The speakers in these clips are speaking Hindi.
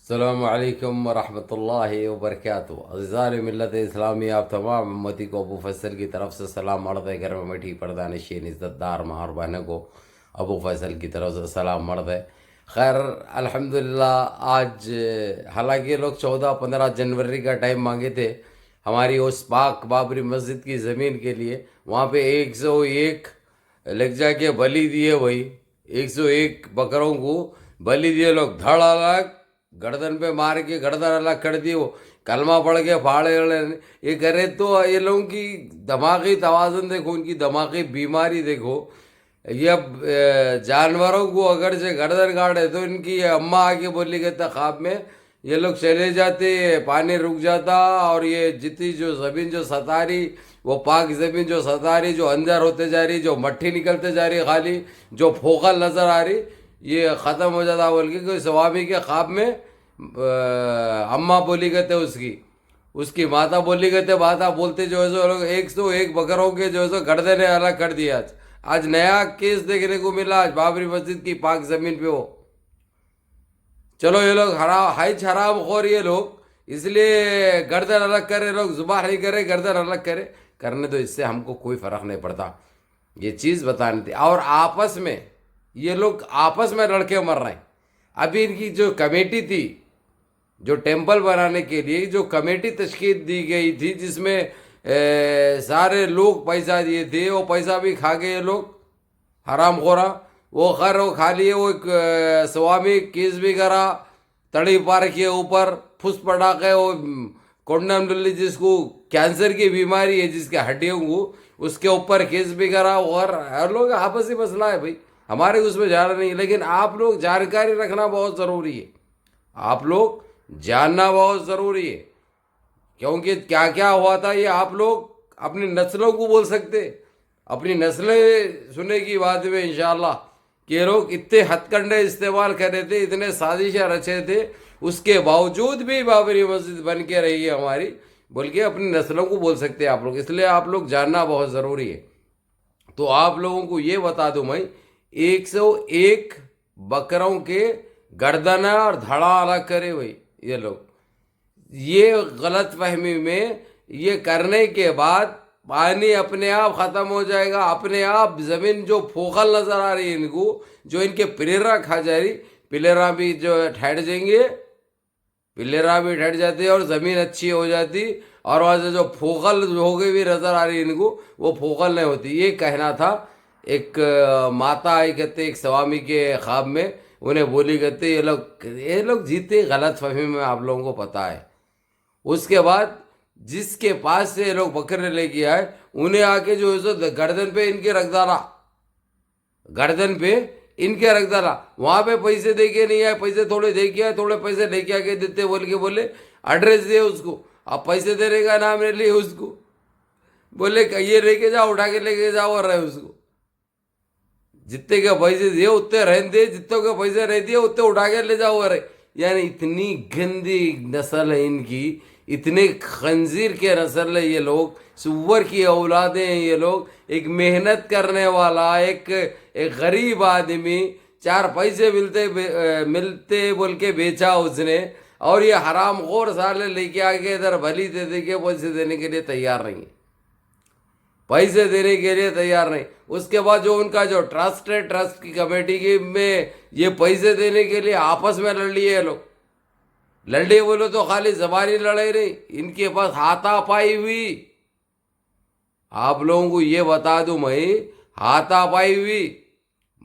अस्सलामुअलैकुम वरहमतुल्लाहि वबरकातुहू। अज़ीज़ान मिल्लत इस्लामी, आप तमाम उम्मती को अबू फैसल की तरफ से सलाम। मर्द है घर में बैठी पर्दा नशीन इज़्ज़तदार माँ और बहनों को अबू फैसल की तरफ से सलाम। मर्द है खैर अल्हम्दुलिल्लाह। आज हालांकि ये लोग 14-15 जनवरी का टाइम मांगे थे हमारी उस पाक बाबरी मस्जिद की ज़मीन के लिए। वहाँ पे 101 लेग जाके बलि दिए, वही 101 बकरों को बलि दिए लोग। धड़ अलग गर्दन पे मार के गर्दन अलग कर दी। वो कलमा पढ़ के फाड़े ये करे तो ये लोगों की दिमागी तवाज़ुन देखो, उनकी दिमागी बीमारी देखो। ये अब जानवरों को अगर से गर्दन काटे तो इनकी ये अम्मा आके बोली गई था ख्वाब में, ये लोग चले जाते, पानी रुक जाता और ये जितनी जो ज़मीन जो सता रही, वो पाक ज़मीन जो सता रही, जो अंदर होते जा रही, जो मट्टी निकलते जा रही, खाली जो फोकल नज़र आ रही, ये ख़त्म हो जाता बोल के कोई स्वामी के ख्वाब में अम्मा बोली गए थे, उसकी उसकी माता बोली गए थे। माता बोलते जो है सो लोग 101 बकरों के जो है सो गर्दनें अलग कर दिया। आज नया केस देखने को मिला आज बाबरी मस्जिद की पाक ज़मीन पे। वो चलो ये लोग हराम खोर ये लोग, इसलिए गर्दन अलग करे, लोग जुबान नहीं करे, गर्दन अलग करे, करने दो, इससे हमको कोई फर्क नहीं पड़ता। ये चीज़ बतानी थी। और आपस में ये लोग आपस में लड़के मर रहे हैं। अभी इनकी जो कमेटी थी, जो टेम्पल बनाने के लिए जो कमेटी तश्कील दी गई थी, जिसमें सारे लोग पैसा दिए थे, वो पैसा भी खा गए ये लोग हराम खोरा। वो खैर वो खा लिए। वो एक स्वामी केस भी करा तड़ी पार के ऊपर, फुस पटाखे, वो कोंडम डल्ली जिसको कैंसर की बीमारी है, जिसके हड्डियों को, उसके ऊपर केस भी करा। और हर लोग आपसी मसला है भाई, हमारे उसमें जाना नहीं है। लेकिन आप लोग जानकारी रखना बहुत ज़रूरी है, आप लोग जानना बहुत ज़रूरी है, क्योंकि क्या क्या हुआ था ये आप लोग अपनी नस्लों को बोल सकते। अपनी नस्लें सुने की बात में इंशाल्लाह कि ये लोग इतने हथकंडे इस्तेमाल कर रहे थे, इतने साजिशें रचे थे, उसके बावजूद भी बाबरी मस्जिद बन के रही है हमारी, बोल के अपनी नस्लों को बोल सकते हैं आप लोग। इसलिए आप लोग जानना बहुत ज़रूरी है। तो आप लोगों को ये बता दूं मैं, 101 बकरों के गर्दना और धड़ा अलग करे भाई ये लोग। ये गलत फहमी में ये करने के बाद पानी अपने आप ख़त्म हो जाएगा, अपने आप ज़मीन जो फोखल नज़र आ रही है इनको, जो इनके पिलेरा खा जा रही, पिलेरा भी जो ठहर जाएंगे, पिलेरा भी ठहर जाती है और ज़मीन अच्छी हो जाती। और वहाँ से जो फोकल हो गई भी नज़र आ रही इनको, वो फोकल नहीं होती। ये कहना था। एक माता आई कहते एक स्वामी के ख्वाब में उन्हें बोली कहते ये लोग जीते गलत फहमी में, आप लोगों को पता है। उसके बाद जिसके पास से ये लोग बकरे लेके आए, उन्हें आके जो है सो गर्दन पे इनके रख डाला, गर्दन पे इनके रख डाला। वहां पे पैसे दे के नहीं आए, पैसे थोड़े दे के आए, थोड़े पैसे लेके आके देते बोल के बोले एड्रेस दे उसको, अब पैसे देने का नाम ले लिए उसको, बोले ये लेके जाओ, उठा के लेके जाओ, और रहे उसको जितने के पैसे दिए उतने रहने दे, जितने के पैसे नहीं दिए उतने उठा के ले जाओ। अरे यानी इतनी गंदी नस्ल है इनकी, इतने खंजीर के नस्ल है ये लोग, सुअर की औलादे हैं ये लोग। एक मेहनत करने वाला एक गरीब आदमी, 4 पैसे मिलते बोल के बेचा उसने, और ये हराम खोर साले लेके आके इधर भली दे दे के पैसे देने के लिए तैयार नहीं है, पैसे देने के लिए तैयार नहीं। उसके बाद जो उनका जो ट्रस्ट है, ट्रस्ट की कमेटी की में ये पैसे देने के लिए आपस में लड़ लिए लोग। लड़े बोलो तो खाली जबानी लड़ाई नहीं, इनके पास हाथापाई हुई। आप लोगों को ये बता दूं मैं, हाथापाई हुई,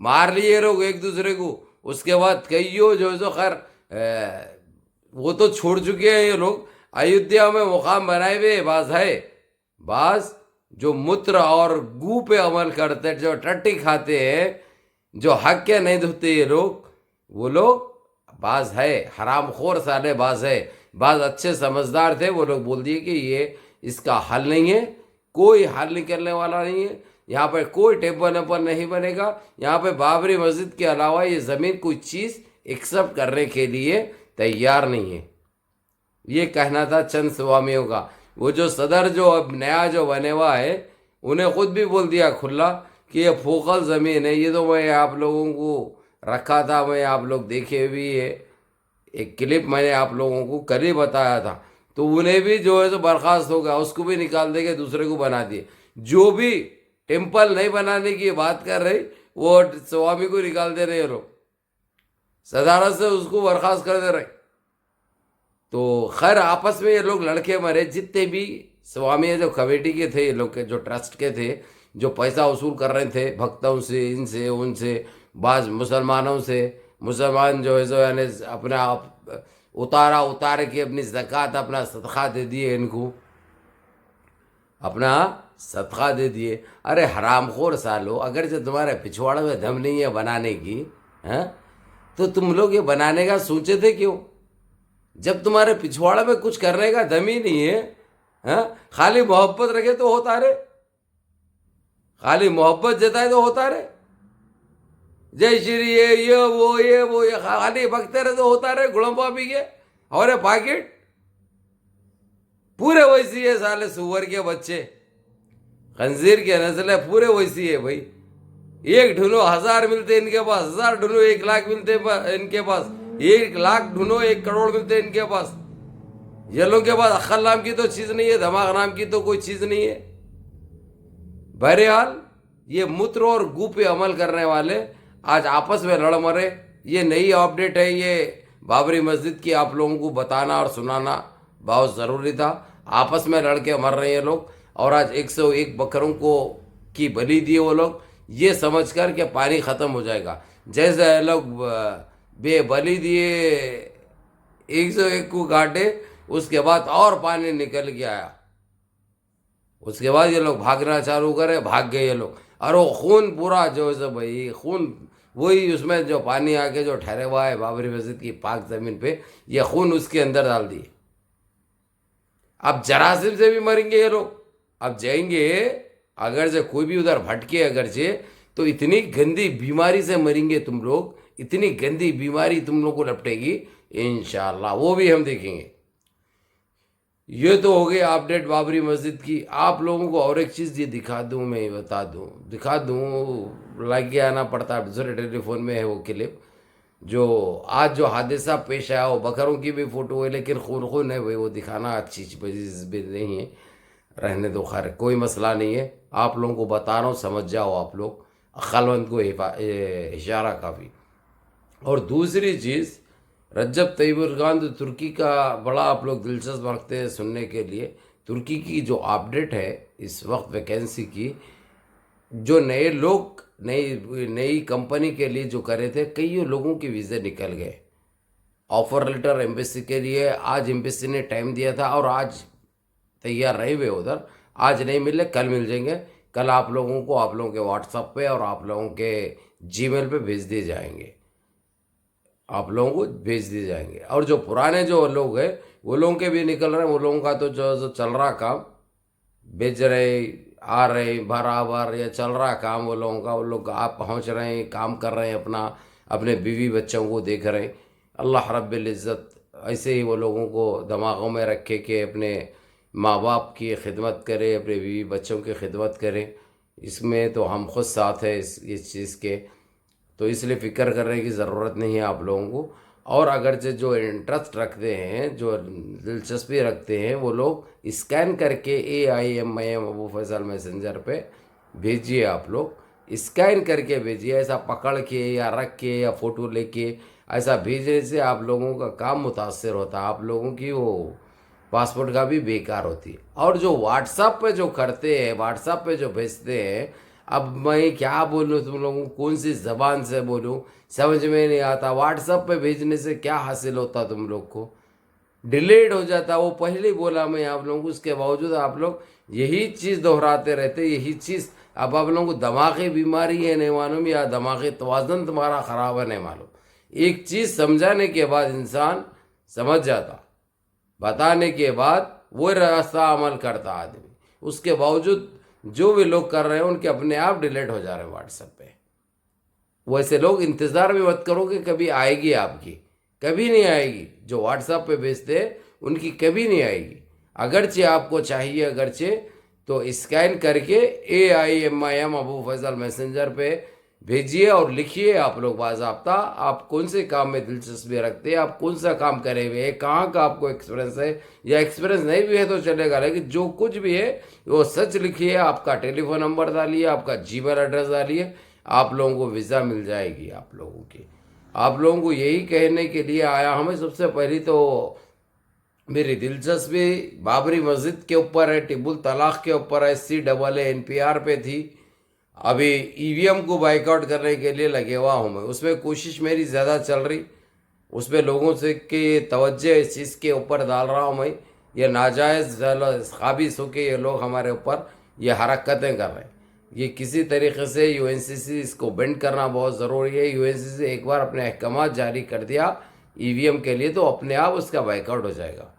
मार लिए लोग एक दूसरे को। उसके बाद कईयों जो सो खैर वो तो छोड़ चुके हैं ये लोग। अयोध्या में मुकाम बनाए हुए बाज है, बाज जो मूत्र और गू पे अमल करते, जो टट्टी खाते हैं, जो हक के नहीं धोते ये लोग, वो लोग बाज है, हराम खोर साले बाज है। बाज अच्छे समझदार थे, वो लोग बोल दिए कि ये इसका हल नहीं है, कोई हल निकलने वाला नहीं है, यहाँ पर कोई टेम्पल वेम्पल नहीं बनेगा, यहाँ पे बाबरी मस्जिद के अलावा ये ज़मीन कोई चीज़ एक्सेप्ट करने के लिए तैयार नहीं है। ये कहना था चंद स्वामियों का। वो जो सदर जो अब नया जो बने हुआ है, उन्हें खुद भी बोल दिया खुला कि ये फोकल ज़मीन है, ये तो मैं आप लोगों को रखा था, मैं आप लोग देखे भी है, एक क्लिप मैंने आप लोगों को कल ही बताया था, तो उन्हें भी जो है तो बर्खास्त हो गया, उसको भी निकाल देंगे, दूसरे को बना दिए। जो भी टेम्पल नहीं बनाने की बात कर रहे वो स्वामी को निकाल दे रहे लोग, सदारत से उसको बर्खास्त कर दे रहे। तो खैर आपस में ये लोग लड़के मरे, जितने भी स्वामी जो कमेटी के थे, ये लोग के जो ट्रस्ट के थे, जो पैसा वसूल कर रहे थे भक्तों से, इनसे उनसे, बाज मुसलमानों से, मुसलमान जो है जो यानी अपना आप उतार के अपनी ज़कात अपना सदका दे दिए, इनको अपना सदका दे दिए। अरे हरामखोर सालो, अगर जो तुम्हारे पिछवाड़े में दम नहीं है बनाने की, हैं, तो तुम लोग ये बनाने का सोचे थे क्यों? जब तुम्हारे पिछवाड़े में कुछ करने का दम ही नहीं है, हैं, खाली मोहब्बत रखे तो होता रे, खाली मोहब्बत जताए तो होता रे, जय श्री ये वो ये खाली बकते रहे तो होता रे, गुड़म्पा पी के और पाकिट पूरे वैसी है साले, सुअर के बच्चे, खंजीर के नस्ल है, पूरे वैसी है भाई। एक ढूंढो 1000 मिलते इनके पास, 1000 ढूंढो 1 लाख मिलते इनके पास, 1 लाख ढूंढो 1 करोड़ मिलते इनके पास। ये लोग के पास अक्ल नाम की तो चीज नहीं है, दिमाग नाम की तो कोई चीज नहीं है। बहरहाल ये मूत्र और गू पे अमल करने वाले आज आपस में लड़ मरे। ये नई अपडेट है, ये बाबरी मस्जिद की आप लोगों को बताना और सुनाना बहुत ज़रूरी था। आपस में लड़के मर रहे हैं लोग, और आज 101 बकरों को की बलि दिए वो लोग, ये समझकर कि पानी ख़त्म हो जाएगा। जैसे लोग बलि दिए 101 को काटे, उसके बाद और पानी निकल के आया, उसके बाद ये लोग भागना चालू करे, भाग गए ये लोग। और वो खून पूरा जो है भाई, खून वही उसमें जो पानी आके जो ठहरे हुआ है बाबरी मस्जिद की पाक ज़मीन पे, ये खून उसके अंदर डाल दिए। अब जरासीम से भी मरेंगे ये लोग। अब जाएंगे, अगर से कोई भी उधर भटके अगर से, तो इतनी गंदी बीमारी से मरेंगे तुम लोग, इतनी गंदी बीमारी तुम लोग को लपटेगी इंशाअल्लाह, वो भी हम देखेंगे। ये तो हो गई अपडेट बाबरी मस्जिद की। आप लोगों को और एक चीज़ ये दिखा दूँ, मैं बता दूँ, दिखा दूँ, लग के आना पड़ता है, दूसरे टेलीफोन में है वो क्लिप। जो आज जो हादसा पेश आया, वो बकरों की भी फ़ोटो है, लेकिन खून खून है भाई, वो दिखाना अच्छी चीज़ भी नहीं है, रहने दो, खैर कोई मसला नहीं है। आप लोगों को बता रहा हूँ, समझ जाओ आप लोग, अक्लमंद को इशारा काफ़ी। और दूसरी चीज़, रज्जब तय्यब एर्दोगान तुर्की का बड़ा आप लोग दिलचस्प रखते हैं सुनने के लिए। तुर्की की जो अपडेट है इस वक्त वैकेंसी की, जो नए लोग नई कंपनी के लिए जो करे थे, कई लोगों के वीज़े निकल गए। ऑफर लेटर एम्बेसी के लिए आज एम्बेसी ने टाइम दिया था, और आज तैयार रहे हुए उधर, आज नहीं मिले कल मिल जाएंगे। कल आप लोगों को आप लोगों के व्हाट्सएप पे और आप लोगों के जीमेल पे भेज दिए जाएंगे, आप लोगों को भेज दिए जाएंगे। और जो पुराने जो लोग हैं वो लोगों के भी निकल रहे हैं, वो लोगों का तो जो चल रहा काम, भेज रहे आ रहे बराबर, ये चल रहा काम वो लोगों का, वो लोग आप पहुँच रहे हैं, काम कर रहे हैं, अपना अपने बीवी बच्चों को देख रहे हैं। अल्लाह रब्बुल इज़्ज़त ऐसे ही वो लोगों को दिमागों में रखे कि अपने माँ बाप की खिदमत करें, अपने बीवी बच्चों की खिदमत करें। इसमें तो हम खुद साथ हैं इस चीज़ के, तो इसलिए फ़िक्र करने की ज़रूरत नहीं है आप लोगों को। और अगरचे जो इंटरेस्ट रखते हैं, जो दिलचस्पी रखते हैं, वो लोग स्कैन करके AIMIM अबू फैसल मैसेंजर पे भेजिए। आप लोग स्कैन करके भेजिए, ऐसा पकड़ के या रख के या फ़ोटो लेके ऐसा भेजने से आप लोगों का काम मुतासर होता है, आप लोगों की वो पासपोर्ट का भी बेकार होती है। और जो व्हाट्सएप पे जो करते हैं, व्हाट्सएप पे जो भेजते हैं, अब मैं क्या बोलूँ तुम लोगों को, कौन सी ज़बान से बोलूँ, समझ में नहीं आता। व्हाट्सएप पे भेजने से क्या हासिल होता, तुम लोग को डिलीट हो जाता। वो पहले ही बोला मैं आप लोगों को, उसके बावजूद आप लोग यही चीज़ दोहराते रहते, यही चीज़। अब आप लोगों को दिमागी बीमारी है नहीं मालूम, या दिमागी तवाज़ुन तुम्हारा ख़राब है नहीं मालूम। एक चीज़ समझाने के बाद इंसान समझ जाता, बताने के बाद वो रास्ता अमल करता आदमी। उसके बावजूद जो भी लोग कर रहे हैं उनके अपने आप डिलीट हो जा रहे हैं व्हाट्सएप पे। वैसे लोग इंतज़ार भी मत करो कि कभी आएगी आपकी, कभी नहीं आएगी। जो व्हाट्सएप पे भेजते हैं उनकी कभी नहीं आएगी। अगरचे आपको चाहिए, अगरचे तो स्कैन करके AIMIM अबू फैसल मैसेंजर पे भेजिए और लिखिए आप लोग बाज़ाब्ता, आप कौन से काम में दिलचस्पी रखते हैं, आप कौन सा काम करे हुए हैं, कहाँ का आपको एक्सपीरियंस है, या एक्सपीरियंस नहीं भी है तो चलेगा, लेकिन जो कुछ भी है वो सच लिखिए। आपका टेलीफोन नंबर डालिए, आपका जीमेल एड्रेस डालिए, आप लोगों को वीज़ा मिल जाएगी। आप लोगों की, आप लोगों को यही कहने के लिए आया हमें। सबसे पहली तो मेरी दिलचस्पी बाबरी मस्जिद के ऊपर है, टिब्बुल तलाक के ऊपर है, CAA NPR पे थी। अभी EVM को बाइकआउट करने के लिए लगे हुआ हूँ मैं, उसमें कोशिश मेरी ज़्यादा चल रही, उसमें लोगों से के तवज्जो इस चीज़ के ऊपर डाल रहा हूँ मैं। ये नाजायज़ काबिज हो के ये लोग हमारे ऊपर ये हरकतें कर रहे हैं। ये किसी तरीके से UNCC इसको बेंड करना बहुत ज़रूरी है। UNCC एक बार अपने अहकामात जारी कर दिया EVM के लिए तो अपने आप उसका बाइकआउट हो जाएगा।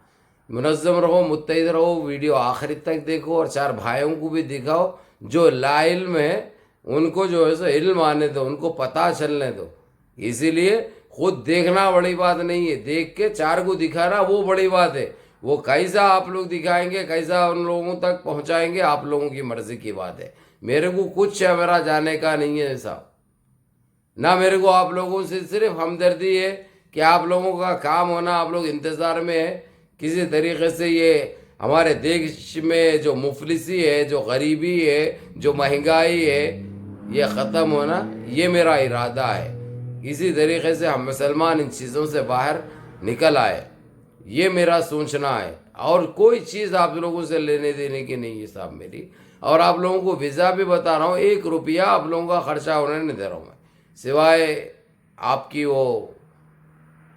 मुनज़्ज़म रहो, मुत्तहिद रहो, वीडियो आखिर तक देखो और 4 भाइयों को भी दिखाओ जो लाइल्म है, उनको जो है सो इल्म आने दो, उनको पता चलने दो। इसीलिए खुद देखना बड़ी बात नहीं है, देख के 4 को दिखाना वो बड़ी बात है। वो कैसा आप लोग दिखाएंगे, कैसा उन लोगों तक पहुंचाएंगे, आप लोगों की मर्जी की बात है। मेरे को कुछ मेरा जाने का नहीं है ऐसा, ना मेरे को आप लोगों से सिर्फ हमदर्दी है कि आप लोगों का काम होना, आप लोग इंतज़ार में है किसी तरीके से ये हमारे देश में जो मुफलिसी है, जो गरीबी है, जो महंगाई है, ये ख़त्म होना, ये मेरा इरादा है। इसी तरीके से हम मुसलमान इन चीज़ों से बाहर निकल आए, ये मेरा सोचना है। और कोई चीज़ आप लोगों से लेने देने की नहीं है साहब मेरी। और आप लोगों को वीज़ा भी बता रहा हूँ, 1 रुपया आप लोगों का खर्चा होने नहीं दे रहा हूँ मैं, सिवाय आपकी वो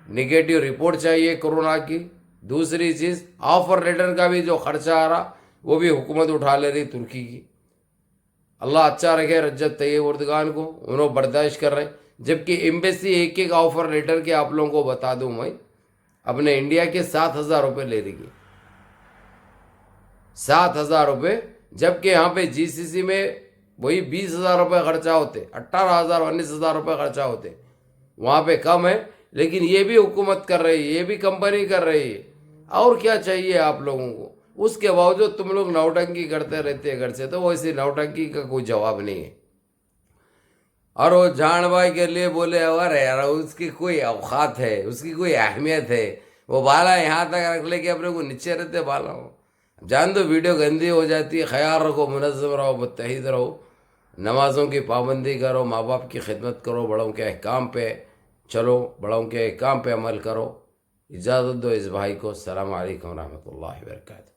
निगेटिव रिपोर्ट चाहिए कोरोना की। दूसरी चीज़ ऑफर लेटर का भी जो खर्चा आ रहा वो भी हुकूमत उठा ले रही तुर्की की। अल्लाह अच्छा रखे रजब तैयब उर्दगान को, उन्होंने बर्दाश्त कर रहे हैं। जबकि एम्बेसी एक ऑफर लेटर के आप लोगों को बता दूं मैं, अपने इंडिया के 7,000 रुपये ले रही है, 7,000 रुपये। जबकि यहाँ पे GCC में वही 20,000 रुपये खर्चा होते, 18,000 19,000 रुपये खर्चा होते, वहाँ पे कम है। लेकिन ये भी हुकूमत कर रही है, ये भी कंपनी कर रही है। और क्या चाहिए आप लोगों को? उसके बावजूद तुम लोग नौटंकी करते रहते हैं घर से, तो वैसी नौटंकी का कोई जवाब नहीं है। और वो जान भाई के लिए बोले अरे यार उसकी कोई औकात है, उसकी कोई अहमियत है, वो बाला यहाँ तक रख ले कि अपने को नीचे रहते बाला हो। जान दो, वीडियो गंदी हो जाती है। ख्याल रखो, मुनज़्ज़म रहो, मुत्तहिद रहो, नमाज़ों की पाबंदी करो, माँ बाप की खिदमत करो, बड़ों के अहकाम पे चलो, बड़ों के अहकाम पे अमल करो। इजाज़त दो इस भाई को। अस्सलामु अलैकुम रहमतुल्लाहि व बरकातहू।